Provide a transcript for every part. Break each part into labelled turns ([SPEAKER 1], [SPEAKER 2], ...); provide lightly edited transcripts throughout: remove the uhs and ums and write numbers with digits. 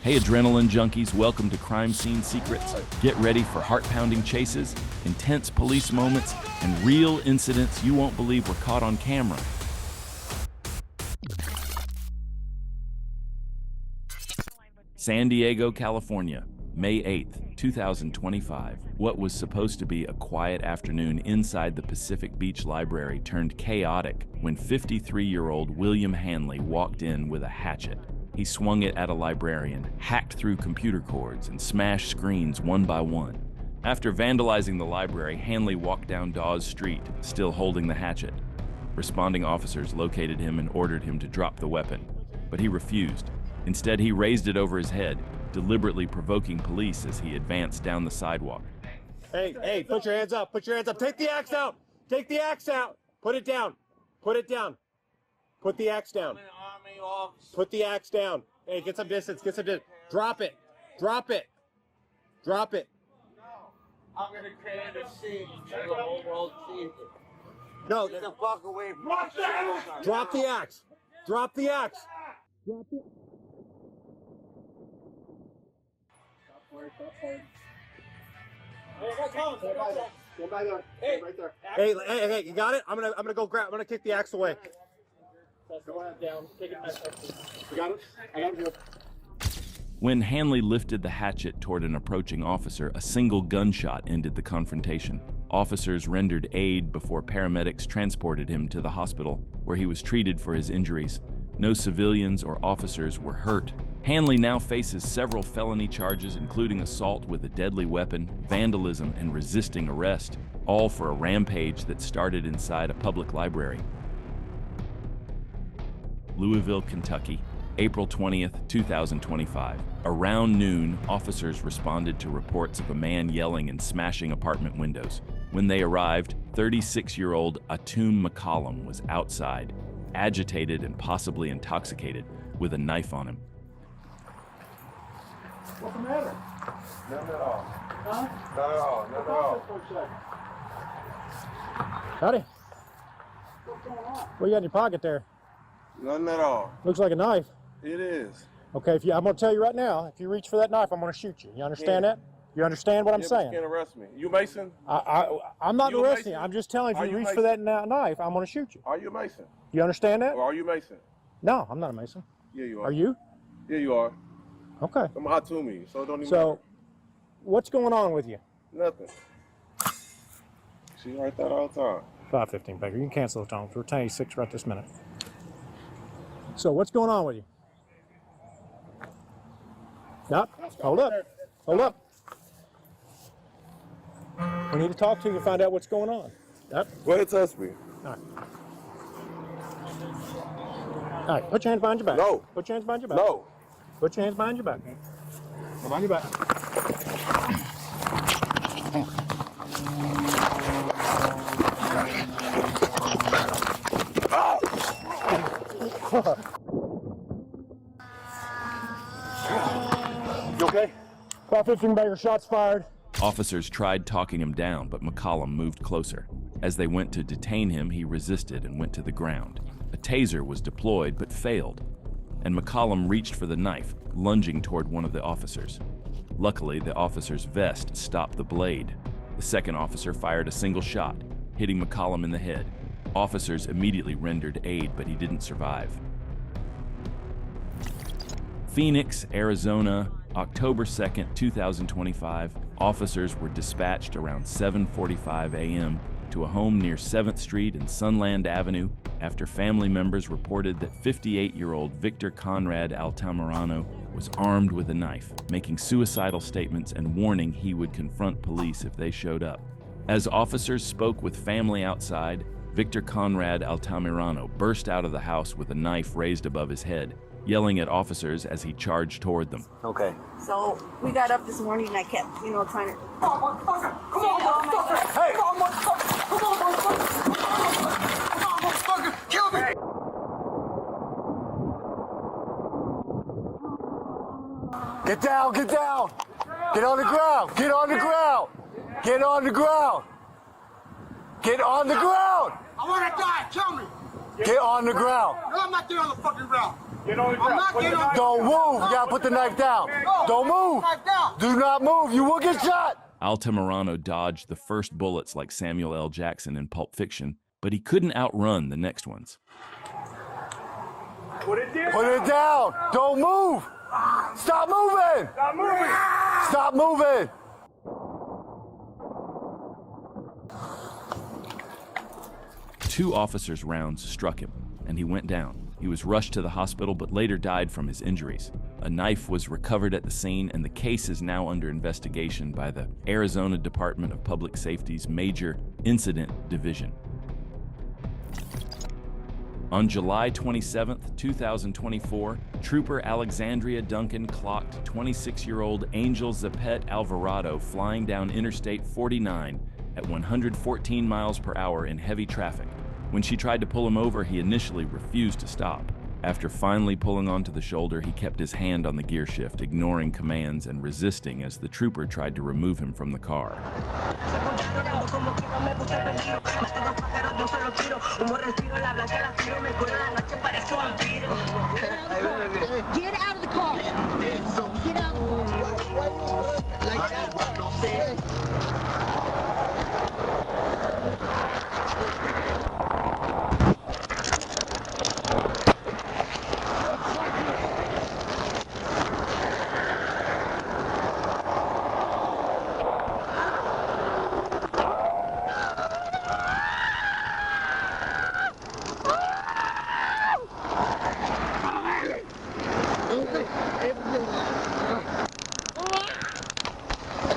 [SPEAKER 1] Hey adrenaline junkies, welcome to Crime Scene Secrets. Get ready for heart-pounding chases, intense police moments, and real incidents you won't believe were caught on camera. San Diego, California, May 8th, 2025. What was supposed to be a quiet afternoon inside the Pacific Beach Library turned chaotic when 53-year-old William Hanley walked in with a hatchet. He swung it at a librarian, hacked through computer cords, and smashed screens one by one. After vandalizing the library, Hanley walked down Dawes Street, still holding the hatchet. Responding officers located him and ordered him to drop the weapon, but he refused. Instead, he raised it over his head, deliberately provoking police as he advanced down the sidewalk.
[SPEAKER 2] Hey, put your hands up, Take the axe out. Take the axe out. Put it down. Put it down. Put the axe down. Put the axe down. Hey, get some distance. Drop it. Drop it. Drop it.
[SPEAKER 3] I'm gonna create a scene for the whole world to see.
[SPEAKER 2] No.
[SPEAKER 3] Get the fuck away from me.
[SPEAKER 2] Drop the axe. Drop the axe. Drop it. Hey, you got it? I'm gonna go grab. I'm gonna kick the axe away. Go ahead, down. Take it back. You got it? I got it.
[SPEAKER 1] When Hanley lifted the hatchet toward an approaching officer, a single gunshot ended the confrontation. Officers rendered aid before paramedics transported him to the hospital, where he was treated for his injuries. No civilians or officers were hurt. Hanley now faces several felony charges, including assault with a deadly weapon, vandalism, and resisting arrest, all for a rampage that started inside a public library. Louisville, Kentucky, April 20th, 2025. Around noon, officers responded to reports of a man yelling and smashing apartment windows. When they arrived, 36-year-old Atum McCollum was outside, agitated and possibly intoxicated, with a knife on him.
[SPEAKER 2] What's the matter?
[SPEAKER 4] None at all.
[SPEAKER 2] Huh?
[SPEAKER 4] None at all. None at all.
[SPEAKER 2] Howdy.
[SPEAKER 3] What's going on?
[SPEAKER 2] What you got in your pocket there?
[SPEAKER 4] None at all.
[SPEAKER 2] Looks like a knife.
[SPEAKER 4] It is.
[SPEAKER 2] Okay, I'm going to tell you right now, if you reach for that knife, I'm going to shoot you. You understand that? You understand what I'm saying?
[SPEAKER 4] You can't arrest me. You Mason?
[SPEAKER 2] I'm not
[SPEAKER 4] You a
[SPEAKER 2] arresting you.
[SPEAKER 4] Mason?
[SPEAKER 2] I'm just telling you,
[SPEAKER 4] Are
[SPEAKER 2] if you
[SPEAKER 4] you
[SPEAKER 2] reach for
[SPEAKER 4] Mason?
[SPEAKER 2] that knife, I'm going to shoot you.
[SPEAKER 4] Are you a Mason?
[SPEAKER 2] You understand that?
[SPEAKER 4] Or are you Mason?
[SPEAKER 2] No, I'm not a Mason.
[SPEAKER 4] Yeah, you are.
[SPEAKER 2] Are you?
[SPEAKER 4] Yeah, you are.
[SPEAKER 2] Okay.
[SPEAKER 4] I'm a Hatumi, so it don't even
[SPEAKER 2] So, what's going on with you?
[SPEAKER 4] matter. Nothing. She write that all the time.
[SPEAKER 2] 5:15, Baker. You can cancel the tone. We're 10:06 right this minute. So, what's going on with you? Stop. Hold up. Hold up. We need to talk to you to find out what's going on. Yep.
[SPEAKER 4] Go ahead, touch me.
[SPEAKER 2] All right. All right. Put your hands behind your back.
[SPEAKER 4] No.
[SPEAKER 2] Put your hands behind your back.
[SPEAKER 4] No.
[SPEAKER 2] Put your hands behind your back. Behind your back. You okay? 5:15, Baker. Shots fired.
[SPEAKER 1] Officers tried talking him down, but McCollum moved closer. As they went to detain him, he resisted and went to the ground. A taser was deployed but failed, and McCollum reached for the knife, lunging toward one of the officers. Luckily, the officer's vest stopped the blade. The second officer fired a single shot, hitting McCollum in the head. Officers immediately rendered aid, but he didn't survive. Phoenix, Arizona, October 2nd, 2025. Officers were dispatched around 7:45 a.m. to a home near 7th Street and Sunland Avenue after family members reported that 58-year-old Victor Conrad Altamirano was armed with a knife, making suicidal statements and warning he would confront police if they showed up. As officers spoke with family outside, Victor Conrad Altamirano burst out of the house with a knife raised above his head, yelling at officers as he charged toward them.
[SPEAKER 3] Okay.
[SPEAKER 5] So we got up this morning and I kept, trying to.
[SPEAKER 3] Come on, motherfucker! Come on, motherfucker! Hey! Come on, motherfucker! Come on, motherfucker! Come on, motherfucker! Kill me!
[SPEAKER 6] Get down, get down! Get on the ground! Get on the ground! Get on the ground! Get on the ground!
[SPEAKER 3] I want to die! Kill me!
[SPEAKER 6] Get on the ground.
[SPEAKER 3] No, I'm not getting on the fucking ground.
[SPEAKER 4] Get on the
[SPEAKER 3] I'm
[SPEAKER 4] ground.
[SPEAKER 3] not getting on the
[SPEAKER 6] Don't move. You gotta put the knife down. Don't move.
[SPEAKER 3] Knife down.
[SPEAKER 6] Do not move. You will get shot.
[SPEAKER 1] Altamirano dodged the first bullets like Samuel L. Jackson in Pulp Fiction, but he couldn't outrun the next ones.
[SPEAKER 4] Put it down.
[SPEAKER 6] Put it down. Don't move. Stop moving.
[SPEAKER 4] Stop moving.
[SPEAKER 6] Stop moving.
[SPEAKER 1] Two officers' rounds struck him, and he went down. He was rushed to the hospital, but later died from his injuries. A knife was recovered at the scene, and the case is now under investigation by the Arizona Department of Public Safety's Major Incident Division. On July 27, 2024, Trooper Alexandria Duncan clocked 26-year-old Angel Zapet Alvarado flying down Interstate 49 at 114 miles per hour in heavy traffic. When she tried to pull him over, he initially refused to stop. After finally pulling onto the shoulder, he kept his hand on the gear shift, ignoring commands and resisting as the trooper tried to remove him from the car.
[SPEAKER 5] Get out of the car. Get out. Like that.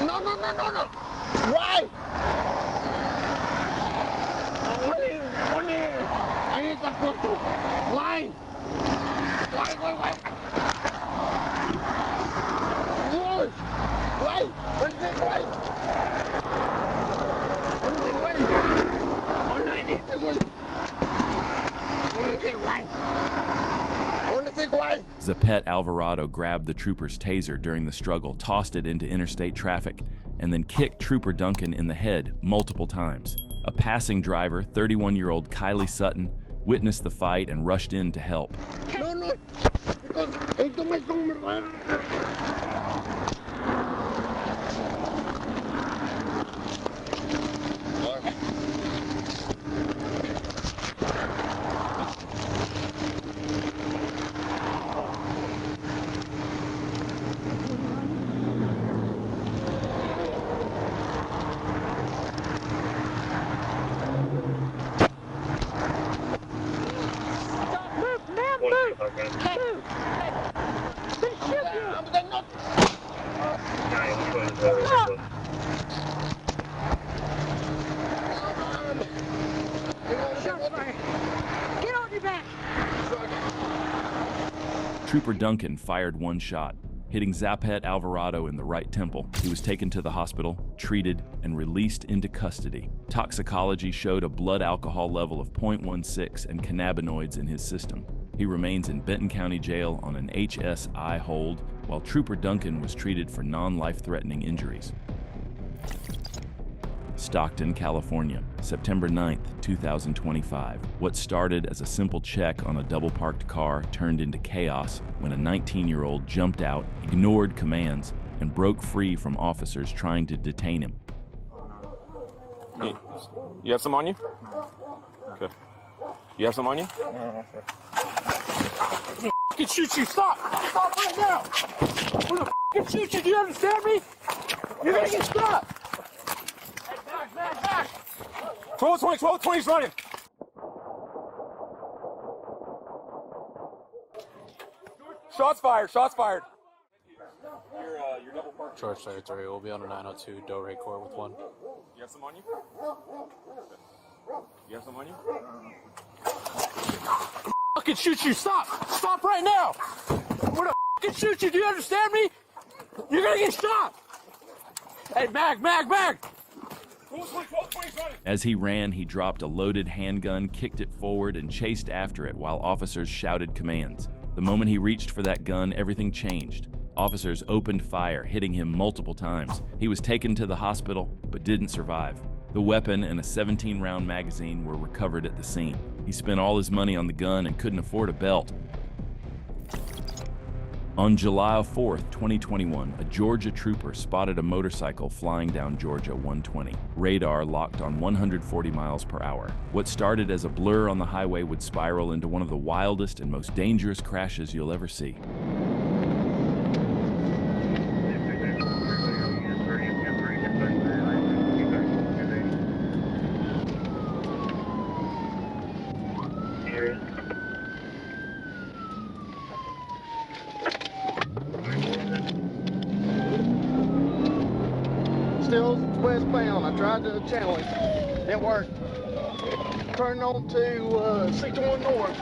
[SPEAKER 3] No. Right. I need to put line. Line. Right. What's this right?
[SPEAKER 1] Zapet Alvarado grabbed the trooper's taser during the struggle, tossed it into interstate traffic, and then kicked Trooper Duncan in the head multiple times. A passing driver, 31-year-old Kylie Sutton, witnessed the fight and rushed in to help.
[SPEAKER 3] No. Esto me
[SPEAKER 1] Trooper Duncan fired one shot, hitting Zapet Alvarado in the right temple. He was taken to the hospital, treated, and released into custody. Toxicology showed a blood alcohol level of 0.16 and cannabinoids in his system. He remains in Benton County Jail on an HSI hold, while Trooper Duncan was treated for non-life-threatening injuries. Stockton, California, September 9th, 2025. What started as a simple check on a double-parked car turned into chaos when a 19-year-old jumped out, ignored commands, and broke free from officers trying to detain him.
[SPEAKER 7] Hey, you have some on you? Okay. You have some on you?
[SPEAKER 3] I can shoot you. Stop right now. I'm gonna f***ing shoot you. Do you understand me? You're gonna get shot. Back.
[SPEAKER 2] 12-20's running. Shots fired.
[SPEAKER 7] Your double park.
[SPEAKER 8] Charge territory will be on a 902 Delray Court with one.
[SPEAKER 7] You have some on you? You have some on you?
[SPEAKER 3] Fucking shoot you. Stop right now. I'm gonna fucking shoot you. Do you understand me? You're gonna get shot. Hey, mag.
[SPEAKER 2] 12-20's running.
[SPEAKER 1] As he ran, he dropped a loaded handgun, kicked it forward, and chased after it while officers shouted commands. The moment he reached for that gun, everything changed. Officers opened fire, hitting him multiple times. He was taken to the hospital, but didn't survive. The weapon and a 17-round magazine were recovered at the scene. He spent all his money on the gun and couldn't afford a belt. On July 4th, 2021, a Georgia trooper spotted a motorcycle flying down Georgia 120. Radar locked on 140 miles per hour. What started as a blur on the highway would spiral into one of the wildest and most dangerous crashes you'll ever see.
[SPEAKER 9] Still westbound. I tried to channel him. Didn't work. Turned on to 61 North.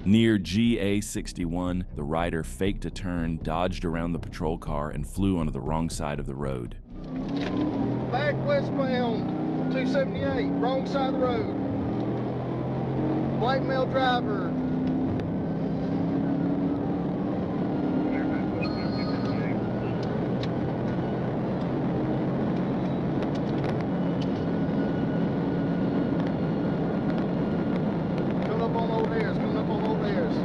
[SPEAKER 1] Near GA61, the rider faked a turn, dodged around the patrol car, and flew onto the wrong side of the road.
[SPEAKER 9] Back westbound, 278, wrong side of the road. White male driver. Coming up on Old Harris, coming up on Old Harris.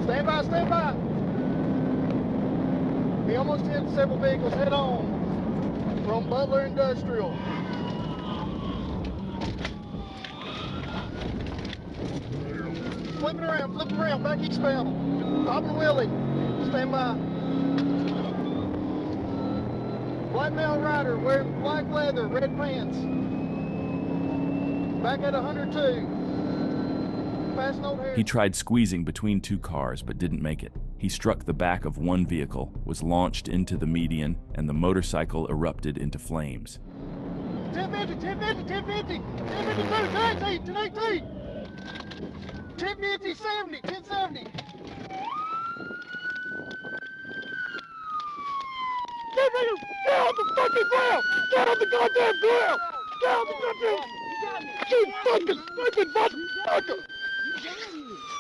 [SPEAKER 9] Stand by, stand by. He almost hit several vehicles head on from Butler Industrial. Flipping around, back eastbound. Popping wheelie. Stand by. White male rider wearing black leather, red pants. Back at 102. Passing Old Harris.
[SPEAKER 1] He tried squeezing between two cars but didn't make it. He struck the back of one vehicle, was launched into the median, and the motorcycle erupted into flames.
[SPEAKER 9] 1050, 1050, 1050, 1052, 1018, 1050, 70, 1070. Get on the fucking ground! Get on the goddamn ground! Get on the goddamn... You fucking stupid motherfucker!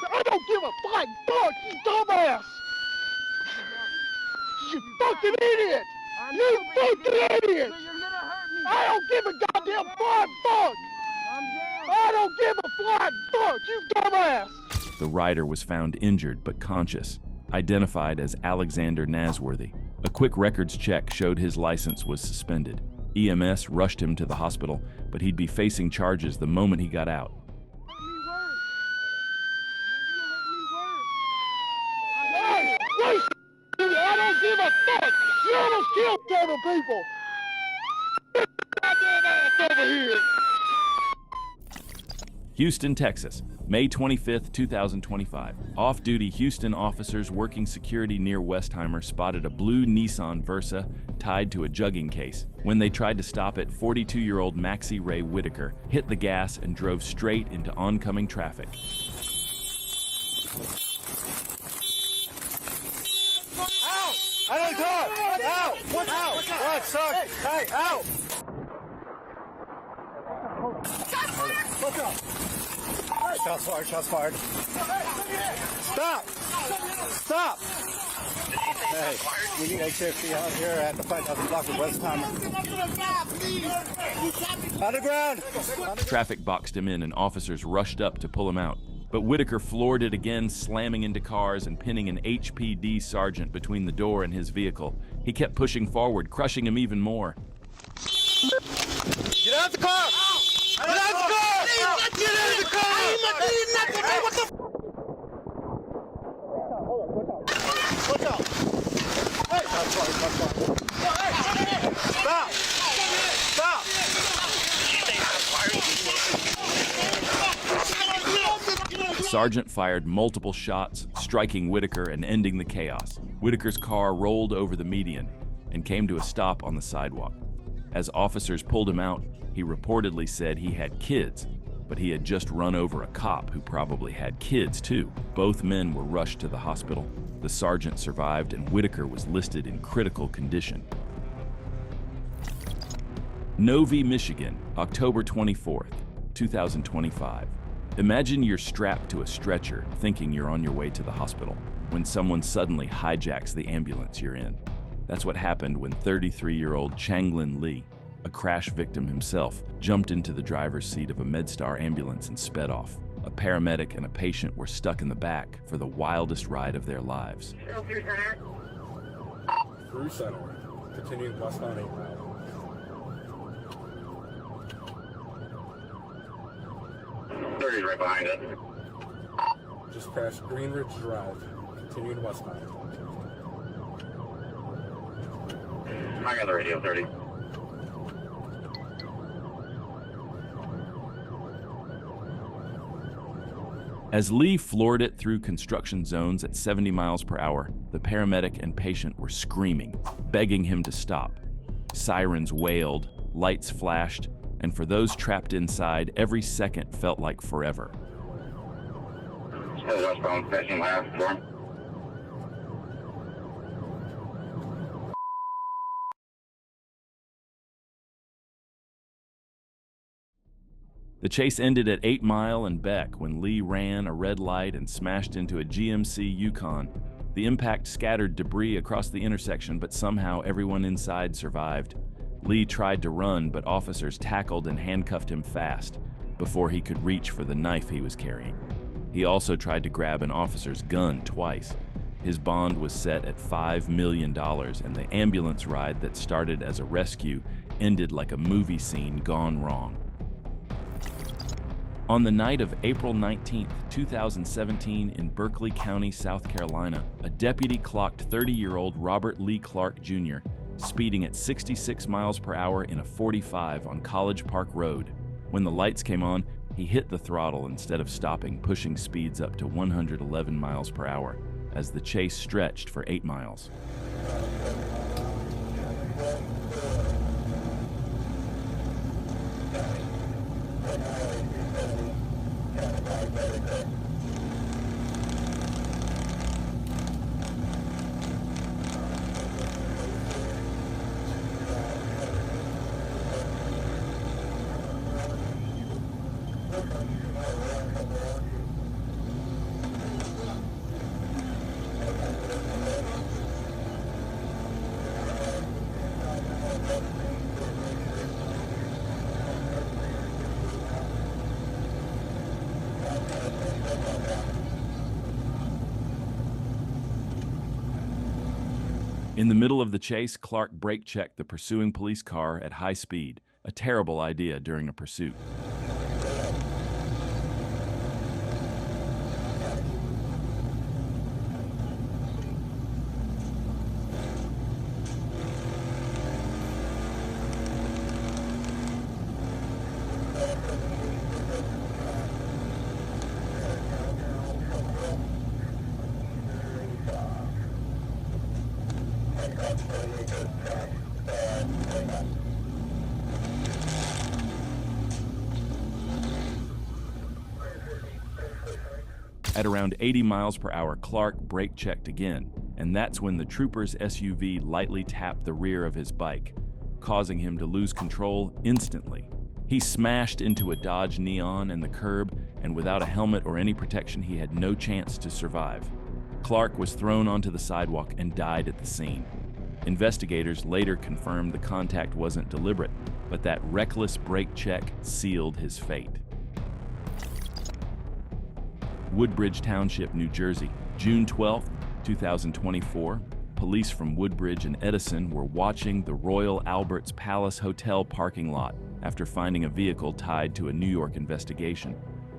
[SPEAKER 9] I don't give a flying fuck, you dumbass! You fucking idiot! You fucking idiot! I don't give a goddamn flying fuck! I don't give a flying fuck, you dumbass!
[SPEAKER 1] The rider was found injured but conscious, identified as Alexander Nasworthy. A quick records check showed his license was suspended. EMS rushed him to the hospital, but he'd be facing charges the moment he got out.
[SPEAKER 9] I don't give a fuck! You almost killed several people! Goddamn ass over here!
[SPEAKER 1] Houston, Texas, May 25, 2025. Off-duty Houston officers working security near Westheimer spotted a blue Nissan Versa tied to a jugging case. When they tried to stop it, 42-year-old Maxie Ray Whitaker hit the gas and drove straight into oncoming traffic.
[SPEAKER 2] I don't talk! Out! What's out? What, son? Hey, out! Look up! Shots fired, shots fired. Stop! Stop! Hey, we need HFC out here at the 5,000 block of Westheimer. On the ground!
[SPEAKER 1] Traffic boxed him in and officers rushed up to pull him out. But Whitaker floored it again, slamming into cars and pinning an HPD sergeant between the door and his vehicle. He kept pushing forward, crushing him even more.
[SPEAKER 2] Get out the car! Get out the car! Get out of the car! What the f***? Watch out! Hey! Stop! Stop!
[SPEAKER 1] The sergeant fired multiple shots, striking Whitaker and ending the chaos. Whitaker's car rolled over the median and came to a stop on the sidewalk. As officers pulled him out, he reportedly said he had kids but he had just run over a cop who probably had kids too. Both men were rushed to the hospital. The sergeant survived, and Whitaker was listed in critical condition. Novi, Michigan, October 24th, 2025. Imagine you're strapped to a stretcher, thinking you're on your way to the hospital, when someone suddenly hijacks the ambulance you're in. That's what happened when 33-year-old Changlin Lee, a crash victim himself, jumped into the driver's seat of a MedStar ambulance and sped off. A paramedic and a patient were stuck in the back for the wildest ride of their lives.
[SPEAKER 4] Through center. Continuing westbound 8 mile.
[SPEAKER 2] Right behind us.
[SPEAKER 4] Just past Green Ridge Drive. Continuing westbound.
[SPEAKER 2] I got the radio, 30.
[SPEAKER 1] As Lee floored it through construction zones at 70 miles per hour, the paramedic and patient were screaming, begging him to stop. Sirens wailed, lights flashed, and for those trapped inside, every second felt like forever.
[SPEAKER 2] Westbound, passing last floor.
[SPEAKER 1] The chase ended at 8 Mile and Beck when Lee ran a red light and smashed into a GMC Yukon. The impact scattered debris across the intersection, but somehow everyone inside survived. Lee tried to run, but officers tackled and handcuffed him fast before he could reach for the knife he was carrying. He also tried to grab an officer's gun twice. His bond was set at $5 million, and the ambulance ride that started as a rescue ended like a movie scene gone wrong. On the night of April 19, 2017, in Berkeley County, South Carolina, a deputy clocked 30-year-old Robert Lee Clark Jr. speeding at 66 miles per hour in a 45 on College Park Road. When the lights came on, he hit the throttle instead of stopping, pushing speeds up to 111 miles per hour as the chase stretched for 8 miles. In the middle of the chase, Clark brake-checked the pursuing police car at high speed, a terrible idea during a pursuit. At around 80 miles per hour, Clark brake-checked again, and that's when the trooper's SUV lightly tapped the rear of his bike, causing him to lose control instantly. He smashed into a Dodge Neon and the curb, and without a helmet or any protection, he had no chance to survive. Clark was thrown onto the sidewalk and died at the scene. Investigators later confirmed the contact wasn't deliberate, but that reckless brake check sealed his fate. Woodbridge Township, New Jersey, June 12, 2024. Police from Woodbridge and Edison were watching the Royal Albert's Palace Hotel parking lot after finding a vehicle tied to a New York investigation.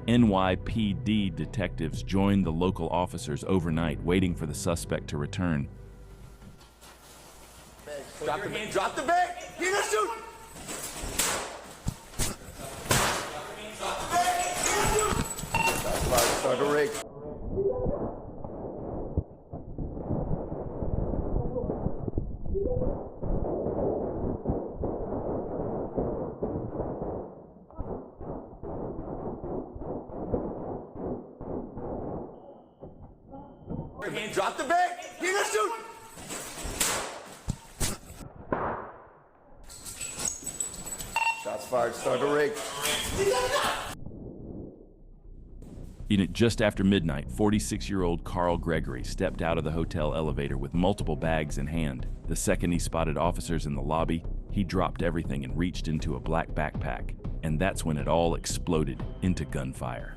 [SPEAKER 1] NYPD detectives joined the local officers overnight, waiting for the suspect to return.
[SPEAKER 6] Drop the bag. Drop the bag. You're gonna shoot. Start to rig. Drop the bag. You're gonna shoot. Shots fired. Start the rig.
[SPEAKER 1] Just after midnight, 46-year-old Carl Gregory stepped out of the hotel elevator with multiple bags in hand. The second he spotted officers in the lobby, he dropped everything and reached into a black backpack. And that's when it all exploded into gunfire.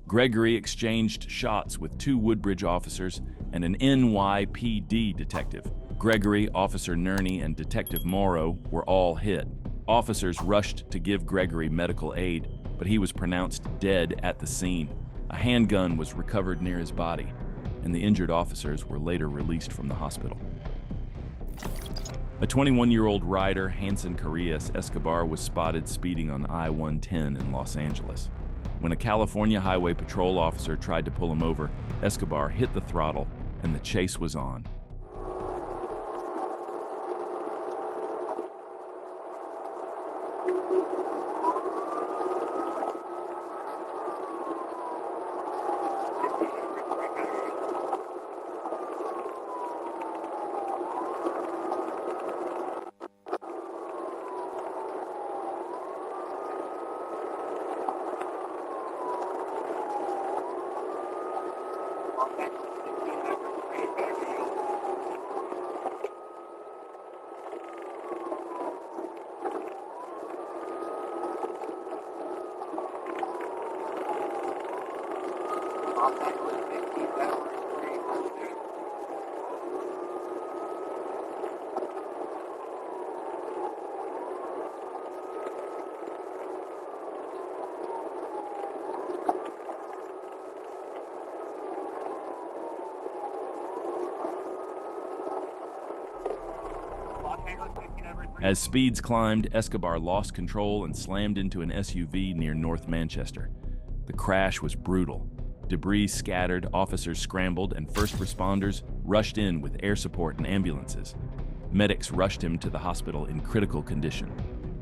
[SPEAKER 1] Gregory exchanged shots with 2 Woodbridge officers and an NYPD detective. Gregory, Officer Nerney, and Detective Morrow were all hit. Officers rushed to give Gregory medical aid, but he was pronounced dead at the scene. A handgun was recovered near his body, and the injured officers were later released from the hospital. A 21-year-old rider, Hanson Carrillas Escobar, was spotted speeding on I-110 in Los Angeles. When a California Highway Patrol officer tried to pull him over, Escobar hit the throttle and the chase was on. As speeds climbed, Escobar lost control and slammed into an SUV near North Manchester. The crash was brutal. Debris scattered, officers scrambled, and first responders rushed in with air support and ambulances. Medics rushed him to the hospital in critical condition.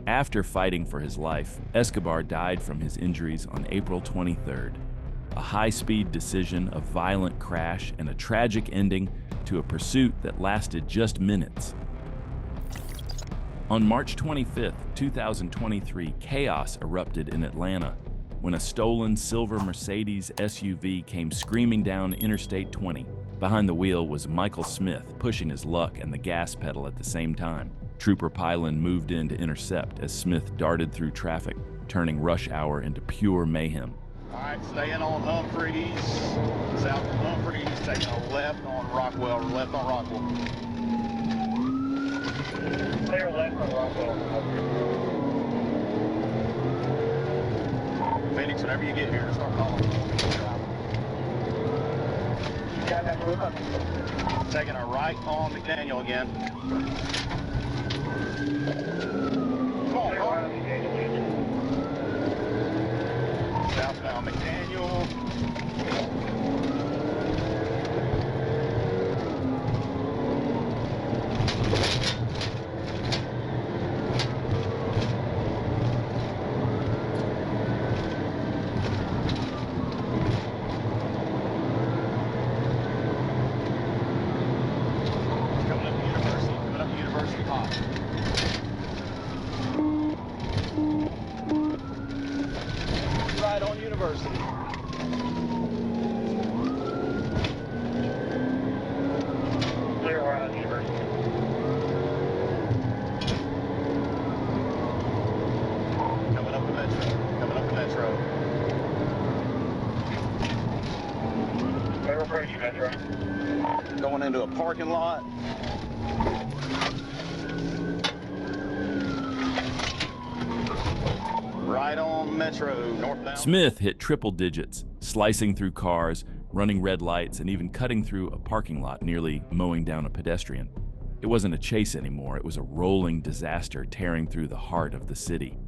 [SPEAKER 1] After fighting for his life, Escobar died from his injuries on April 23rd. A high-speed decision, a violent crash, and a tragic ending to a pursuit that lasted just minutes. On March 25, 2023, chaos erupted in Atlanta when a stolen silver Mercedes SUV came screaming down Interstate 20. Behind the wheel was Michael Smith, pushing his luck and the gas pedal at the same time. Trooper Pylon moved in to intercept as Smith darted through traffic, turning rush hour into pure mayhem.
[SPEAKER 10] All right, staying on Humphreys, south of Humphreys, taking a left on Rockwell, left on Rockwell. Clear left on Rockwell. Phoenix, whenever you get here, start calling. Taking a right on McDaniel again. Come on, Carl. Southbound McDaniel. Right on University. Clear right on University. Coming up the metro. Coming up the metro. Where approach you, metro? Going into a parking lot. Right on Metro, northbound.
[SPEAKER 1] Smith hit triple digits, slicing through cars, running red lights, and even cutting through a parking lot, nearly mowing down a pedestrian. It wasn't a chase anymore, it was a rolling disaster tearing through the heart of the city.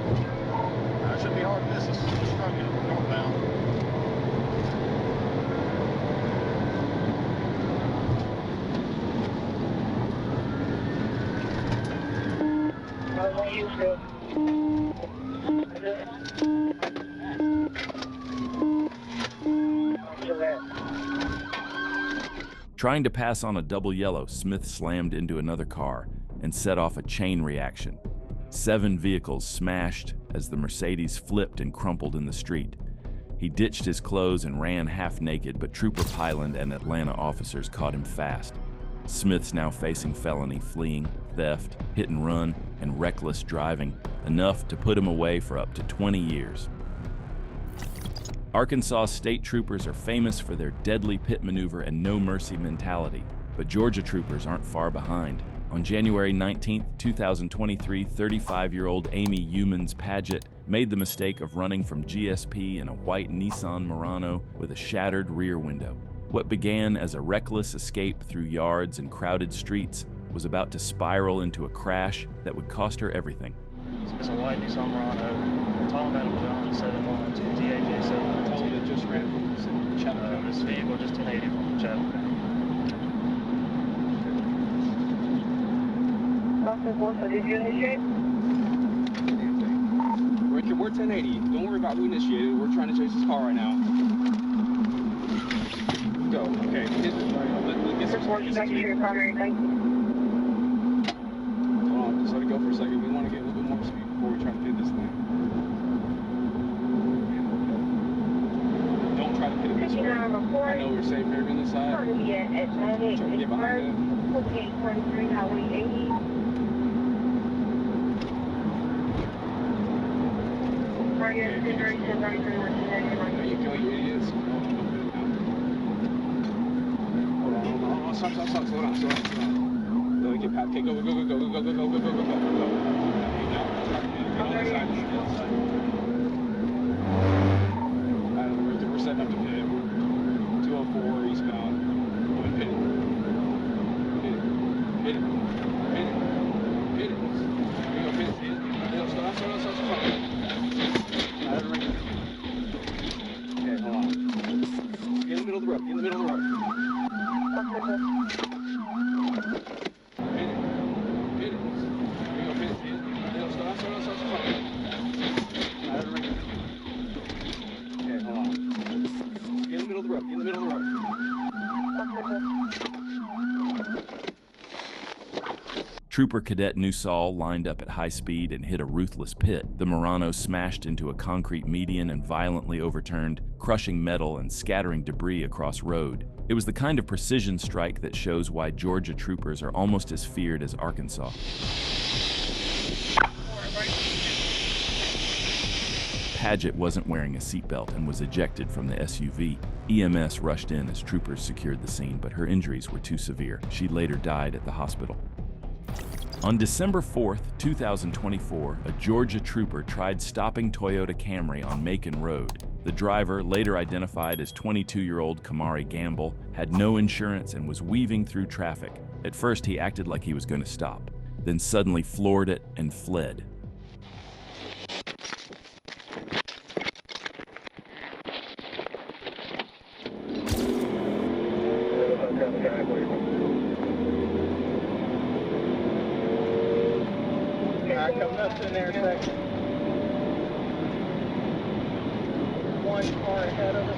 [SPEAKER 10] It should be hard to miss us. We're struggling. We're northbound.
[SPEAKER 1] Trying to pass on a double yellow, Smith slammed into another car and set off a chain reaction. 7 vehicles smashed as the Mercedes flipped and crumpled in the street. He ditched his clothes and ran half naked, but Trooper Pyland and Atlanta officers caught him fast. Smith's now facing felony fleeing, theft, hit and run, and reckless driving, enough to put him away for up to 20 years. Arkansas state troopers are famous for their deadly pit maneuver and no-mercy mentality, but Georgia troopers aren't far behind. On January 19, 2023, 35-year-old Amy Humans Paget made the mistake of running from GSP in a white Nissan Murano with a shattered rear window. What began as a reckless escape through yards and crowded streets was about to spiral into a crash that would cost her everything.
[SPEAKER 11] It's a white Nissan Murano. Tom Madam John 712 TAJ 712.
[SPEAKER 10] Just ran from Chattanooga.
[SPEAKER 11] This vehicle just 1080 from Chattanooga.
[SPEAKER 12] We're 1080. Don't worry about who initiated. We're trying to chase this car right now. Go. Okay. Get some Hold on. Just let it go for a second. We want to get a little bit more speed before we try to hit this thing. Don't try to hit it this way. I know we're safe here on this side. Try to get behind them.
[SPEAKER 5] 4843 Highway 80.
[SPEAKER 12] There you go, you idiots. Hold on. Stop. Slow down. Let me get past. Okay, go. Get on this side. We're setting up the pit. 204 eastbound. Hit it. Here you go, hit it. Stop. Okay, hold on. Get in the middle of the road. Hit it. Here you go, hit it. Stop. Okay, hold on. Get in the middle of the road.
[SPEAKER 1] Trooper Cadet Nusal lined up at high speed and hit a ruthless pit. The Murano smashed into a concrete median and violently overturned, crushing metal and scattering debris across road. It was the kind of precision strike that shows why Georgia troopers are almost as feared as Arkansas. Paget wasn't wearing a seatbelt and was ejected from the SUV. EMS rushed in as troopers secured the scene, but her injuries were too severe. She later died at the hospital. On December 4, 2024, a Georgia trooper tried stopping Toyota Camry on Macon Road. The driver, later identified as 22-year-old Kamari Gamble, had no insurance and was weaving through traffic. At first, he acted like he was going to stop, then suddenly floored it and fled.
[SPEAKER 11] Coming up to an intersection. One car ahead of us.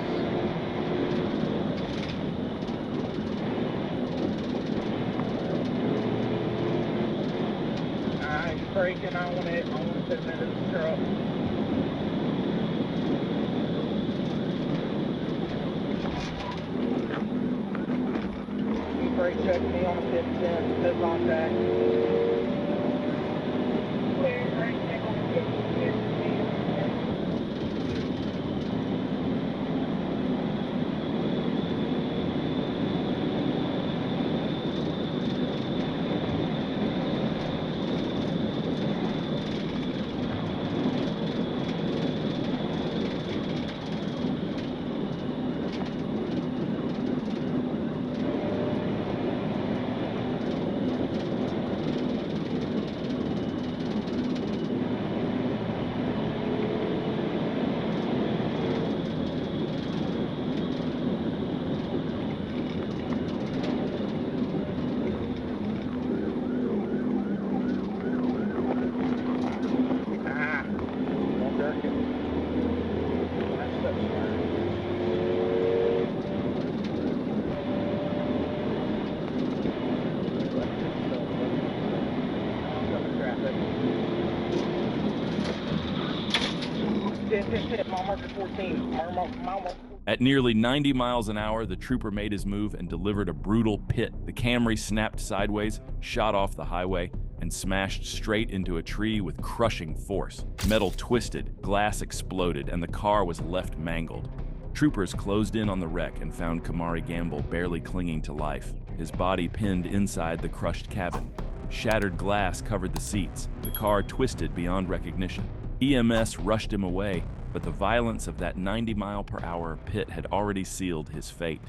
[SPEAKER 11] He's braking. I want to put him into the truck. He brake checked me on a 50, no contact.
[SPEAKER 12] marker 14. Mile marker.
[SPEAKER 1] At nearly 90 miles an hour, the trooper made his move and delivered a brutal pit. The Camry snapped sideways, shot off the highway, and smashed straight into a tree with crushing force. Metal twisted, glass exploded, and the car was left mangled. Troopers closed in on the wreck and found Kamari Gamble barely clinging to life, his body pinned inside the crushed cabin. Shattered glass covered the seats. The car twisted beyond recognition. EMS rushed him away, but the violence of that 90-mile-per-hour pit had already sealed his fate.